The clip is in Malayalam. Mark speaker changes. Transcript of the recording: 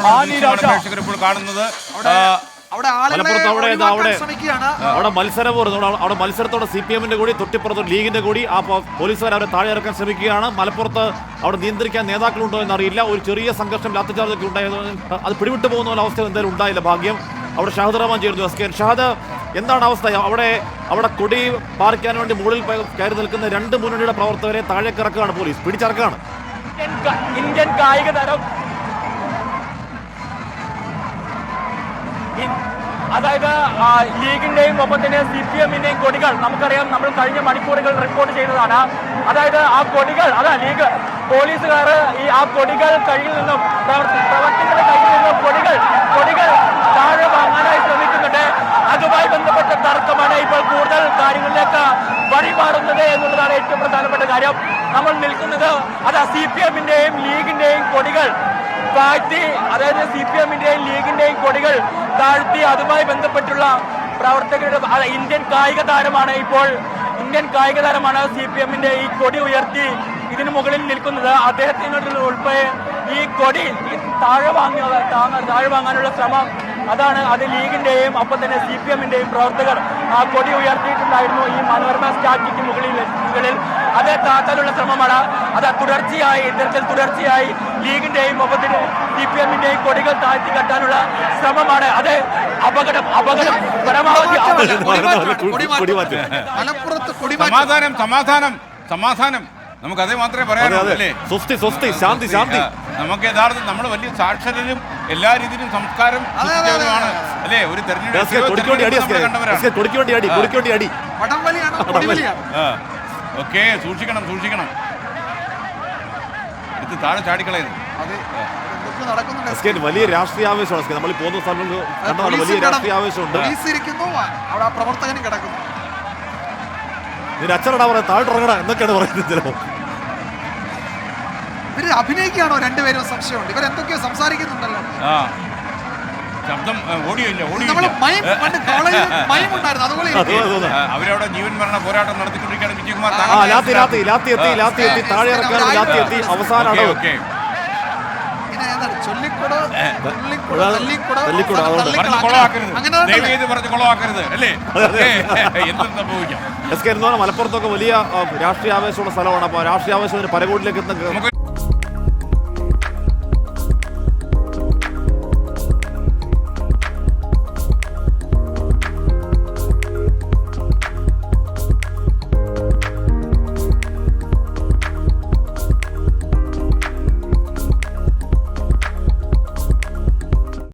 Speaker 1: പ്രേക്ഷകർ ഇപ്പോൾ കാണുന്നത്.
Speaker 2: അവിടെ മത്സരത്തോടെ CPM-ന്റെ കൂടി തൊട്ടിപ്പുറത്ത് ലീഗിന്റെ കൂടി ആ പോലീസുകാർ അവരെ താഴെ ഇറക്കാൻ ശ്രമിക്കുകയാണ്. മലപ്പുറത്ത് അവിടെ നിയന്ത്രിക്കാൻ നേതാക്കളുണ്ടോ എന്നറിയില്ല. ഒരു ചെറിയ സംഘർഷം ലാത്തിചാർജൊക്കെ ഉണ്ടായത്, അത് പിടിവിട്ടു പോകുന്ന പോലെ അവസ്ഥ എന്തായാലും ഉണ്ടായില്ല. ഭാഗ്യം അവിടെ ഷാഹദ് റഹ്മാൻ ചേർന്നു. ഷാഹദ്, എന്താണ് അവസ്ഥ? അവിടെ കൊടി പാറിക്കാൻ വേണ്ടി മുകളിൽ കയറി നിൽക്കുന്ന രണ്ട് മുന്നണിയുടെ പ്രവർത്തകരെ താഴേക്ക് ഇറക്കുകയാണ് പോലീസ്, പിടിച്ചിറക്കുകയാണ്.
Speaker 3: ഇന്ത്യൻ കായിക താരം, അതായത് ലീഗിന്റെയും ഒപ്പം തന്നെ CPM-ന്റെയും കൊടികൾ നമുക്കറിയാം, നമ്മൾ കഴിഞ്ഞ മണിക്കൂറുകൾ റിപ്പോർട്ട് ചെയ്തതാണ്. അതായത് ആ കൊടികൾ, ലീഗ് പോലീസുകാർ ആ കൊടികൾ കയ്യിൽ നിന്നും പ്രവർത്തകരുടെ കയ്യിൽ നിന്നും കൊടികൾ താഴെ വാങ്ങാനായി ശ്രമിക്കുന്നുണ്ട്. അതുമായി ബന്ധപ്പെട്ട തർക്കമാണ് ഇപ്പോൾ കൂടുതൽ കാര്യങ്ങളിലേക്ക് വഴിമാറുന്നത് എന്നുള്ളതാണ് ഏറ്റവും പ്രധാനപ്പെട്ട കാര്യം. നമ്മൾ നിൽക്കുന്നത് CPM-ന്റെയും ലീഗിന്റെയും കൊടികൾ താഴ്ത്തി, അതായത് CPM-ന്റെയും ലീഗിന്റെയും കൊടികൾ താഴ്ത്തി അതുമായി ബന്ധപ്പെട്ടുള്ള പ്രവർത്തകരുടെ ഇന്ത്യൻ കായിക താരമാണ് CPM-ന്റെ ഈ കൊടി ഉയർത്തി ഇതിനു മുകളിൽ നിൽക്കുന്നത്. അദ്ദേഹത്തിനോട് ഉൾപ്പെടെ ഈ കൊടി താഴെ വാങ്ങാനുള്ള ശ്രമം, അത് ലീഗിന്റെയും ഒപ്പം തന്നെ CPM-ന്റെയും പ്രവർത്തകർ ആ കൊടി ഉയർത്തിയിട്ടുണ്ടായിരുന്നു ഈ മനോരമ സ്റ്റാച്യൂക്ക് മുകളിൽ. അത് താഴ്ത്താനുള്ള ശ്രമമാണ്. തുടർച്ചയായി ലീഗിന്റെയും ഒപ്പം തന്നെ CPM-ന്റെയും കൊടികൾ താഴ്ത്തി കെട്ടാനുള്ള ശ്രമമാണ്. അത് അപകടം പരമാവധി.
Speaker 1: സമാധാനം നമുക്ക് അതേ മാത്രമേ പറയാനുള്ളൂ.
Speaker 2: ശാന്തി.
Speaker 1: നമുക്ക് യഥാർത്ഥം നമ്മൾ വലിയ സാക്ഷരരും എല്ലാ രീതിയിലും സംസ്കാരം അല്ലേ? ഒരു ഓക്കെ, സൂക്ഷിക്കണം. എടുത്ത് താഴെ ചാടിക്കളയുന്നു.
Speaker 2: വലിയ രാഷ്ട്രീയ ആവേശമാണ് നമ്മൾ പോകുന്ന സ്ഥലങ്ങളിൽ കണ്ടതാണ്. വലിയ രാഷ്ട്രീയ ആവേശമുണ്ട്. ഇതിന് അച്ഛനടാ പറയാം, താഴോട്ടിറങ്ങണ എന്നൊക്കെയാണ് പറയുന്നത്. ചിലപ്പോൾ
Speaker 4: ഇവര് അഭിനയിക്കുകയാണോ രണ്ടുപേരും? സംശയമുണ്ട്. ഇവരെന്തൊക്കെയോ സംസാരിക്കുന്നുണ്ടല്ലോ.
Speaker 1: ശബ്ദം ഓഡിയോ ഇല്ല. അവരവിടെ ജീവൻ മരണ പോരാട്ടം നടത്തിക്കൊണ്ടിരിക്കുകയാണ്. വിജയകുമാർ
Speaker 2: താഴെ ഇറക്കാനും അവസാനം
Speaker 1: കൊളവാക്കരുത് അല്ലേ? എന്തും സംഭവിക്കാം.
Speaker 2: മലപ്പുറത്തൊക്കെ വലിയ രാഷ്ട്രീയ ആവേശമുള്ള സ്ഥലമാണ്. അപ്പൊ രാഷ്ട്രീയ ആവേശത്തിന് പരകോടിലേക്ക്